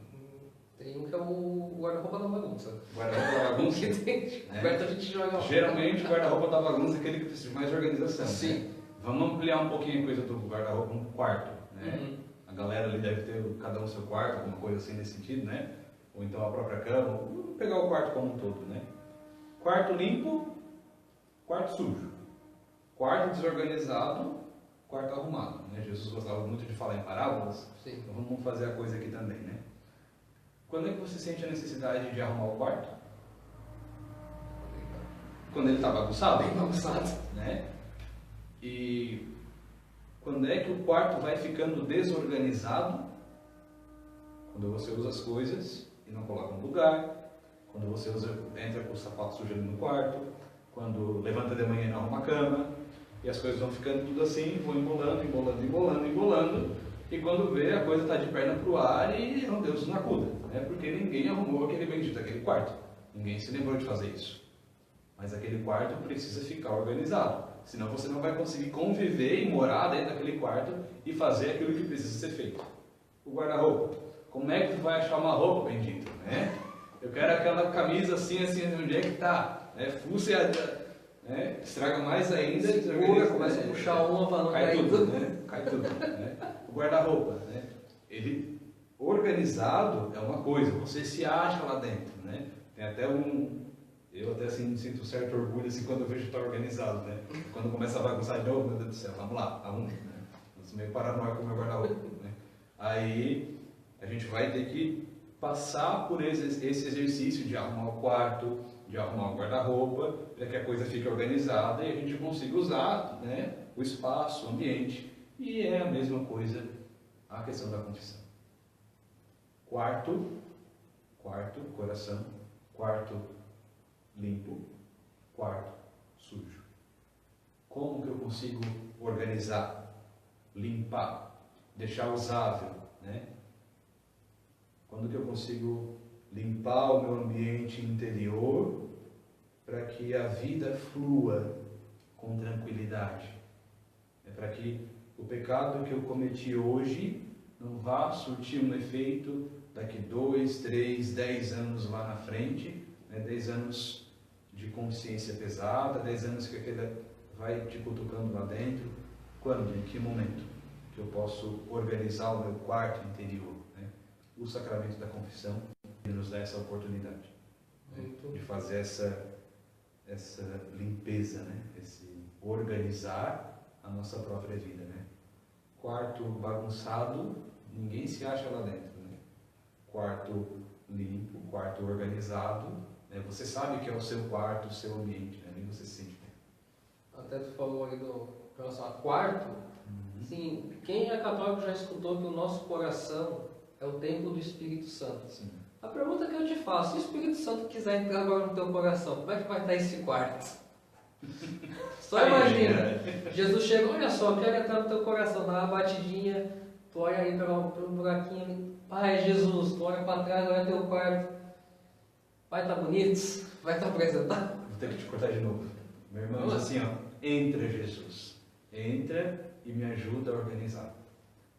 A: Tem um que é o guarda-roupa da bagunça.
B: Guarda-roupa da bagunça?
A: Que tem, a gente joga.
B: Geralmente o guarda-roupa da bagunça é aquele que precisa de mais organização.
A: Sim.
B: Né? Vamos ampliar um pouquinho a coisa do guarda-roupa no quarto, né?
A: Uhum.
B: A galera ali deve ter cada um seu quarto, alguma coisa assim nesse sentido, né? Ou então a própria cama. Vamos pegar o quarto como um todo, né? Quarto limpo, quarto sujo. Quarto desorganizado, quarto arrumado. Né? Jesus gostava muito de falar em parábolas.
A: Sim.
B: Então vamos fazer a coisa aqui também, né? Quando é que você sente a necessidade de arrumar o quarto? Quando ele está bagunçado?
A: Bem bagunçado.
B: Né? E quando é que o quarto vai ficando desorganizado? Quando você usa as coisas e não coloca no lugar. Quando você entra com o sapato sujo ali no quarto. Quando levanta de manhã e não arruma a cama. E as coisas vão ficando tudo assim, vão embolando. E quando vê, a coisa está de perna para o ar e Deus nos acuda. Né? Porque ninguém arrumou aquele bendito, aquele quarto. Ninguém se lembrou de fazer isso. Mas aquele quarto precisa ficar organizado. Senão você não vai conseguir conviver e morar dentro daquele quarto e fazer aquilo que precisa ser feito. O guarda-roupa. Como é que tu vai achar uma roupa, bendito? Né? Eu quero aquela camisa assim, onde é que está? Fuça, né? Estraga mais ainda.
A: Segura, começa a puxar uma para não cair tudo.
B: Né? Cai tudo. Né? O guarda-roupa, né? Ele organizado é uma coisa, você se acha lá dentro. Né? Tem até eu até assim, sinto um certo orgulho assim, quando eu vejo que está organizado, né? Quando começa a bagunçar de novo, meu Deus do céu, vamos lá, arruma. Né? Eu sou meio paranoico com o meu guarda-roupa. Né? Aí a gente vai ter que passar por esse exercício de arrumar o quarto, de arrumar o guarda-roupa, para que a coisa fique organizada e a gente consiga usar, né, o espaço, o ambiente. E é a mesma coisa a questão da confissão. Quarto, coração. Quarto, limpo. Quarto, sujo. Como que eu consigo organizar, limpar, deixar usável, né? Quando que eu consigo limpar o meu ambiente interior para que a vida flua com tranquilidade? Para que o pecado que eu cometi hoje não vá surtir um efeito daqui 2, 3, 10 anos lá na frente, né? 10 anos de consciência pesada, 10 anos que aquele vai te cutucando lá dentro. Quando? Em que momento que eu posso organizar o meu quarto interior? Né? O sacramento da confissão nos dá essa oportunidade, né? De fazer essa limpeza, né? Esse organizar a nossa própria vida, né? Quarto bagunçado, ninguém se acha lá dentro, né? Quarto limpo, quarto organizado, né? Você sabe que é o seu quarto, o seu ambiente, né? Nem você se sente bem.
A: Até tu falou aí em relação a quarto, Sim, quem é católico já escutou que o nosso coração é o templo do Espírito Santo.
B: Sim.
A: A pergunta que eu te faço, se o Espírito Santo quiser entrar agora no teu coração, como é que vai estar esse quarto? Só imagina, Jesus chega, olha só, eu quero entrar no teu coração, dá uma batidinha, tu olha aí pelo buraquinho ali, Pai Jesus, tu olha para trás, olha teu quarto, vai estar bonito, vai estar apresentado.
B: Vou ter que te cortar de novo. Meu irmão diz assim, ó, entra Jesus, entra e me ajuda a organizar.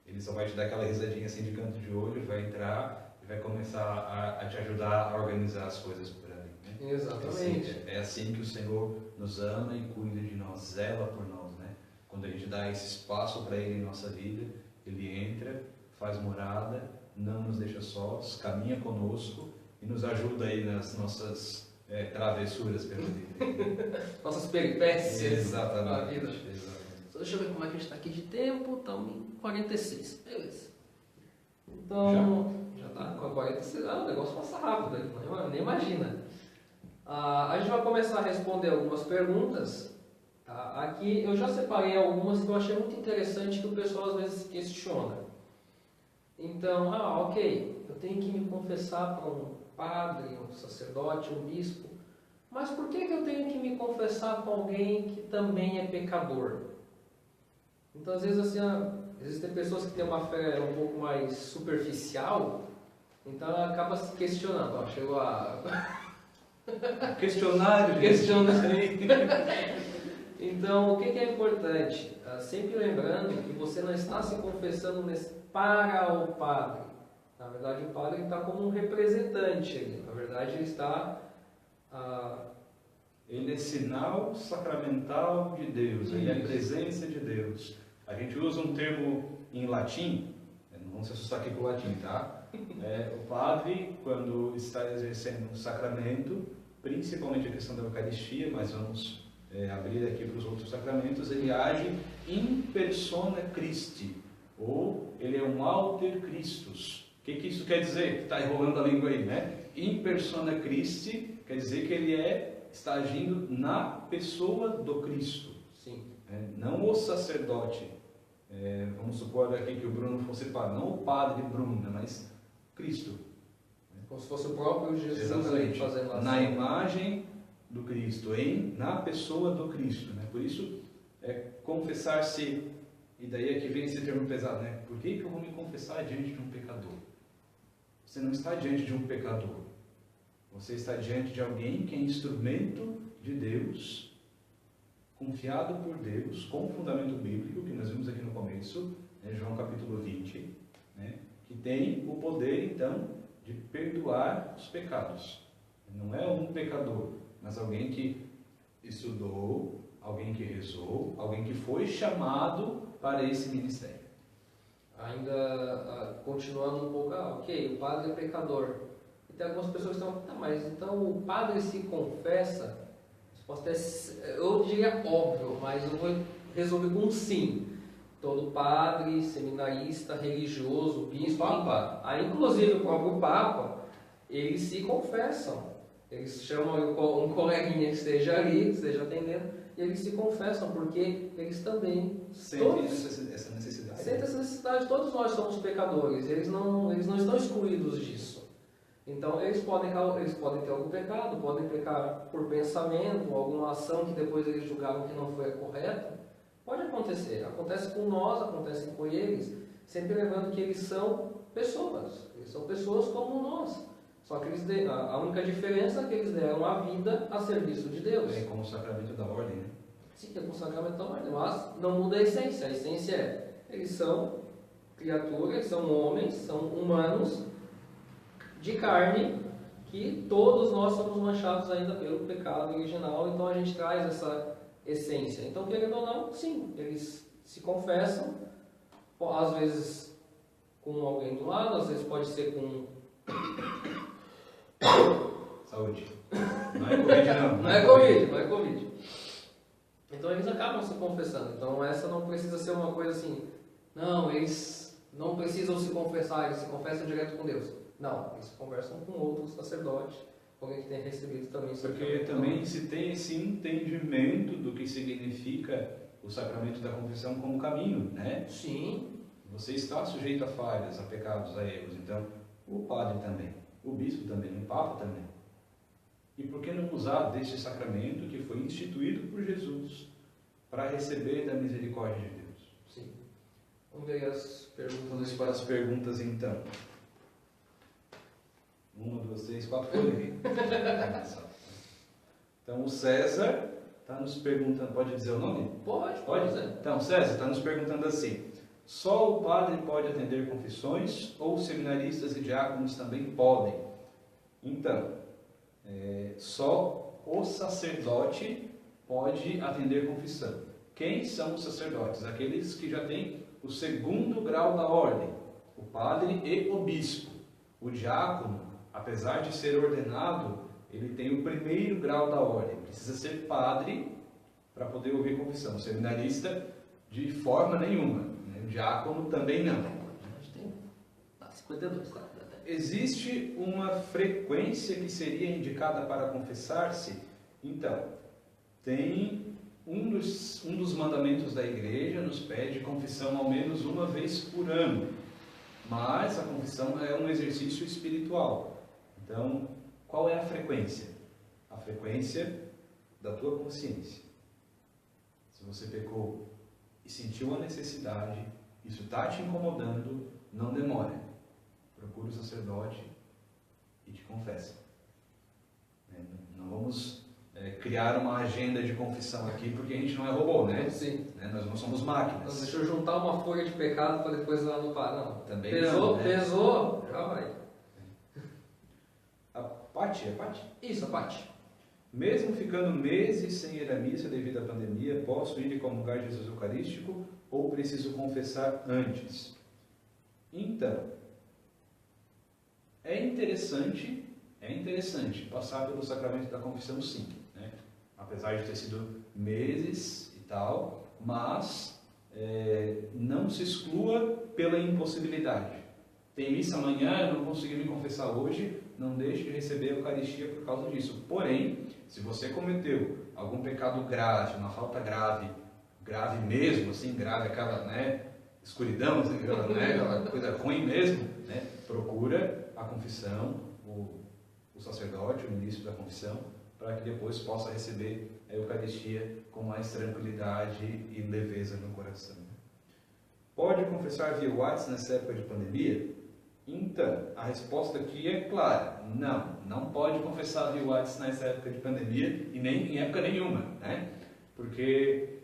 B: Ele só vai te dar aquela risadinha assim de canto de olho, vai entrar e vai começar a te ajudar a organizar as coisas por ali. Né?
A: Exatamente.
B: É assim que o Senhor nos ama e cuida de nós, zela por nós. Né? Quando a gente dá esse espaço para Ele em nossa vida, Ele entra, faz morada, não nos deixa sós, caminha conosco e nos ajuda aí nas nossas travessuras pela vida.
A: Nossas peripécias
B: Exatamente.
A: na vida.
B: Exatamente.
A: Deixa eu ver como é que a gente está aqui de tempo. Estamos em 46. Beleza. Então, já está com a 46. O negócio passa rápido aqui, nem imagina. A gente vai começar a responder algumas perguntas. Tá? Aqui eu já separei algumas que eu achei muito interessante que o pessoal às vezes questiona. Então, ok, eu tenho que me confessar para um padre, um sacerdote, um bispo. Mas por que eu tenho que me confessar com alguém que também é pecador? Então, às vezes, assim, existem pessoas que têm uma fé um pouco mais superficial, então ela acaba se questionando. Chegou a...
B: Questionário.
A: Então, o que é importante? Sempre lembrando que você não está se confessando para o padre. Na verdade, o padre está como um representante ali. Na verdade, ele está...
B: Ele é sinal sacramental de Deus, ele é a presença de Deus. A gente usa um termo em latim, não vamos se assustar aqui com o latim, tá? O padre, quando está exercendo um sacramento, principalmente a questão da Eucaristia, mas vamos abrir aqui para os outros sacramentos, ele age in persona Christi, ou ele é um alter Christus. O que isso quer dizer? Está enrolando a língua aí, né? In persona Christi quer dizer que ele está agindo na pessoa do Cristo.
A: Sim.
B: Não o sacerdote. Vamos supor aqui que o Bruno fosse padre, não o padre Bruno, mas Cristo.
A: Como se fosse o próprio Jesus.
B: Exatamente.
A: Fazendo ação.
B: Na imagem do Cristo, na pessoa do Cristo. Né? Por isso, confessar-se, e daí é que vem esse termo pesado, né? Por que eu vou me confessar diante de um pecador? Você não está diante de um pecador. Você está diante de alguém que é instrumento de Deus, confiado por Deus, com fundamento bíblico, que nós vimos aqui no começo, João capítulo 20, né, que tem o poder, então, de perdoar os pecados. Não é um pecador, mas alguém que estudou, alguém que rezou, alguém que foi chamado para esse ministério.
A: Ainda continuando um pouco, ok, o padre é pecador. E tem algumas pessoas que estão, mas então o padre se confessa? Eu diria óbvio, mas eu vou resolver com um sim. Todo padre, seminarista, religioso, bispo,
B: Papa.
A: Inclusive o próprio Papa, eles se confessam. Eles chamam um coleguinha que esteja ali, que esteja atendendo, e eles se confessam, porque eles também
B: sentem essa necessidade.
A: Sentem essa necessidade, todos nós somos pecadores, eles não estão excluídos disso. Então, eles podem ter algum pecado, podem pecar por pensamento, alguma ação que depois eles julgaram que não foi correta. Pode acontecer. Acontece com nós, acontece com eles, sempre lembrando que eles são pessoas. Eles são pessoas como nós. Só que a única diferença é que eles deram a vida a serviço de Deus.
B: É como o sacramento da ordem, né?
A: Sim, é como o sacramento da ordem, mas não muda a essência. A essência eles são criaturas, eles são homens, são humanos, de carne, que todos nós somos manchados ainda pelo pecado original, então a gente traz essa essência. Então, querendo ou não, sim, eles se confessam, às vezes com alguém do lado, às vezes pode ser com...
B: Saúde. Não é Covid, não.
A: Não é Covid. Então, eles acabam se confessando. Então, essa não precisa ser uma coisa assim, não, eles não precisam se confessar, eles se confessam direto com Deus. Não, eles conversam com outro sacerdote, alguém que tenha recebido também.
B: Porque também se tem esse entendimento do que significa o sacramento da confissão como caminho, né?
A: Sim.
B: Você está sujeito a falhas, a pecados, a erros. Então, o padre também, o bispo também, o papa também. E por que não usar deste sacramento que foi instituído por Jesus para receber da misericórdia de Deus?
A: Sim. Vamos ver as perguntas.
B: Vamos para as perguntas então. 1, 2, 3, 4, foi. Então o César está nos perguntando, pode dizer o nome?
A: Pode dizer.
B: Então César está nos perguntando assim: só o padre pode atender confissões ou seminaristas e diáconos também podem? Então, só o sacerdote pode atender confissão. Quem são os sacerdotes? Aqueles que já têm o 2º grau da ordem, o padre e o bispo. O diácono, apesar de ser ordenado, ele tem o 1º grau da ordem, precisa ser padre para poder ouvir confissão. O seminarista, de forma nenhuma, né? O diácono também não.
A: A gente tem 52, tá?
B: Existe uma frequência que seria indicada para confessar-se? Então, tem um dos mandamentos da igreja nos pede confissão ao menos uma vez por ano, mas a confissão é um exercício espiritual. Então, qual é a frequência? A frequência da tua consciência. Se você pecou e sentiu a necessidade, isso está te incomodando, não demora. Procura o sacerdote e te confessa. Não vamos criar uma agenda de confissão aqui, porque a gente não é robô, né?
A: Sim.
B: Nós não somos máquinas.
A: Então, deixa eu juntar uma folha de pecado para depois lá no par. Não.
B: Também
A: pesou,
B: não, né?
A: pesou, já vai.
B: A Pati,
A: Isso, a Pati.
B: Mesmo ficando meses sem ir à missa devido à pandemia, posso ir e comungar Jesus Eucarístico ou preciso confessar antes? Então, é interessante passar pelo sacramento da confissão, sim, né? Apesar de ter sido meses e tal, mas não se exclua pela impossibilidade. Tem missa amanhã, eu não consegui me confessar hoje, não deixe de receber a Eucaristia por causa disso. Porém, se você cometeu algum pecado grave, uma falta grave mesmo, assim, grave, aquela, né, escuridão, assim, aquela coisa ruim mesmo, né, procura a confissão, o sacerdote, o ministro da confissão, para que depois possa receber a Eucaristia com mais tranquilidade e leveza no coração. Pode confessar via WhatsApp nessa época de pandemia? Então, a resposta aqui é clara: não pode confessar via WhatsApp nessa época de pandemia e nem em época nenhuma, né? Porque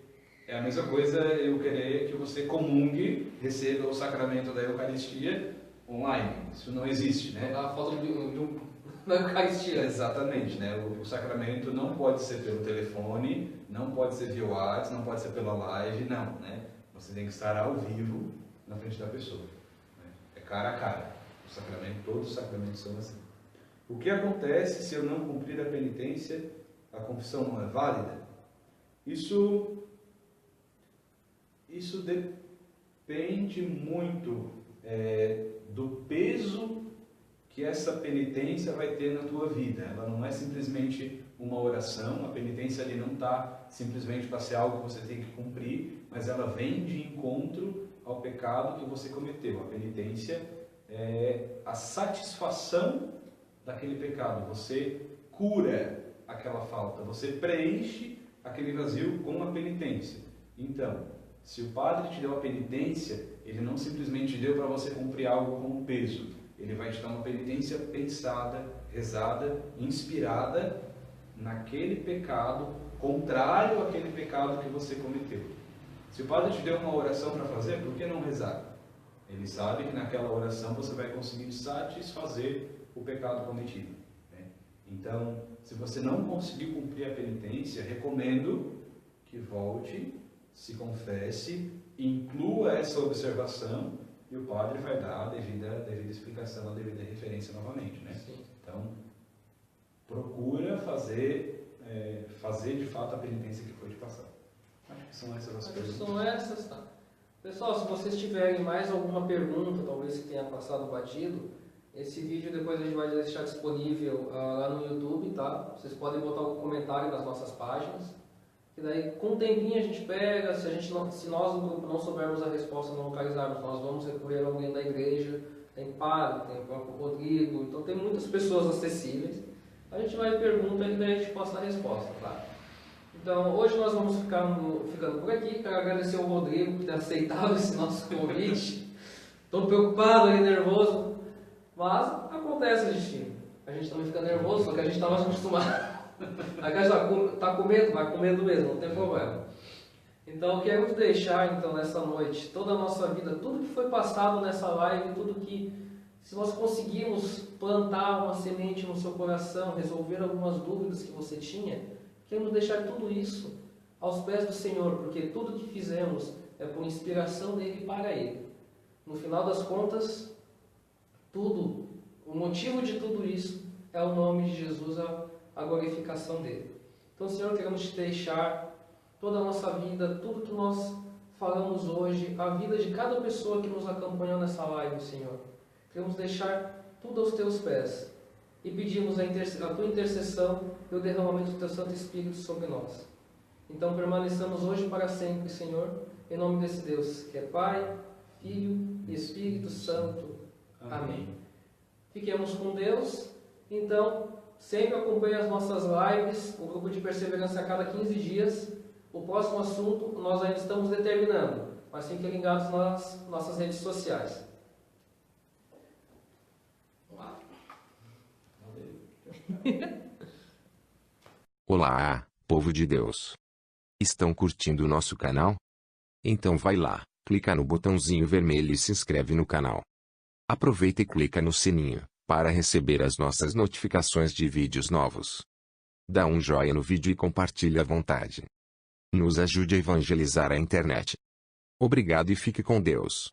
B: é a mesma coisa eu querer que você comungue, receba o sacramento da Eucaristia online. Isso não existe, né?
A: A foto da Eucaristia.
B: Exatamente, né? O sacramento não pode ser pelo telefone, não pode ser via WhatsApp, não pode ser pela live, não, né? Você tem que estar ao vivo na frente da pessoa. É cara a cara. O sacramento, todos os sacramentos são assim. O que acontece se eu não cumprir a penitência? A confissão não é válida? Isso depende muito do peso que essa penitência vai ter na tua vida. Ela não é simplesmente uma oração, a penitência ali não está simplesmente para ser algo que você tem que cumprir, mas ela vem de encontro ao pecado que você cometeu. A penitência é a satisfação daquele pecado. Você cura aquela falta, você preenche aquele vazio com a penitência. Então, se o padre te deu a penitência, ele não simplesmente deu para você cumprir algo com peso. Ele vai te dar uma penitência pensada, rezada, inspirada naquele pecado, contrário àquele pecado que você cometeu. Se o padre te deu uma oração para fazer, por que não rezar? Ele sabe que naquela oração você vai conseguir satisfazer o pecado cometido, né? Então, se você não conseguir cumprir a penitência, recomendo que volte, se confesse, inclua essa observação e o padre vai dar a devida explicação, a devida referência novamente, né?
A: Sim.
B: Então, procura fazer de fato a penitência que foi te passada. Acho que são essas as perguntas.
A: São essas, tá? Pessoal, se vocês tiverem mais alguma pergunta, talvez que tenha passado batido, esse vídeo depois a gente vai deixar disponível lá no YouTube, tá? Vocês podem botar um comentário nas nossas páginas, E daí, com um tempinho a gente pega, se nós no grupo não soubermos a resposta, não localizarmos, nós vamos recorrer a alguém da igreja, tem padre, tem o próprio Rodrigo, então tem muitas pessoas acessíveis. A gente vai e pergunta e daí a gente passa a resposta, tá? Então, hoje nós vamos ficando por aqui. Quero agradecer ao Rodrigo por ter aceitado esse nosso convite. Estou preocupado e nervoso, mas acontece, a gente também fica nervoso, só que a gente está mais acostumado. A gente está com medo, vai com medo mesmo, não tem problema. Então, eu quero deixar então, nessa noite toda a nossa vida, tudo que foi passado nessa live, tudo que, se nós conseguirmos plantar uma semente no seu coração, resolver algumas dúvidas que você tinha, queremos deixar tudo isso aos pés do Senhor, porque tudo que fizemos é por inspiração dele e para ele. No final das contas, o motivo de tudo isso é o nome de Jesus, a glorificação dele. Então, Senhor, queremos te deixar toda a nossa vida, tudo que nós falamos hoje, a vida de cada pessoa que nos acompanhou nessa live, Senhor. Queremos deixar tudo aos teus pés e pedimos a tua intercessão e o derramamento do teu Santo Espírito sobre nós. Então, permaneçamos hoje para sempre, Senhor, em nome desse Deus, que é Pai, Filho e Espírito Santo. Amém. Fiquemos com Deus. Então, sempre acompanhe as nossas lives, o grupo de perseverança a cada 15 dias. O próximo assunto nós ainda estamos determinando, mas fiquem ligados nas nossas redes sociais.
C: Olá, povo de Deus. Estão curtindo o nosso canal? Então vai lá, clica no botãozinho vermelho e se inscreve no canal. Aproveita e clica no sininho, para receber as nossas notificações de vídeos novos. Dá um joinha no vídeo e compartilha à vontade. Nos ajude a evangelizar a internet. Obrigado e fique com Deus.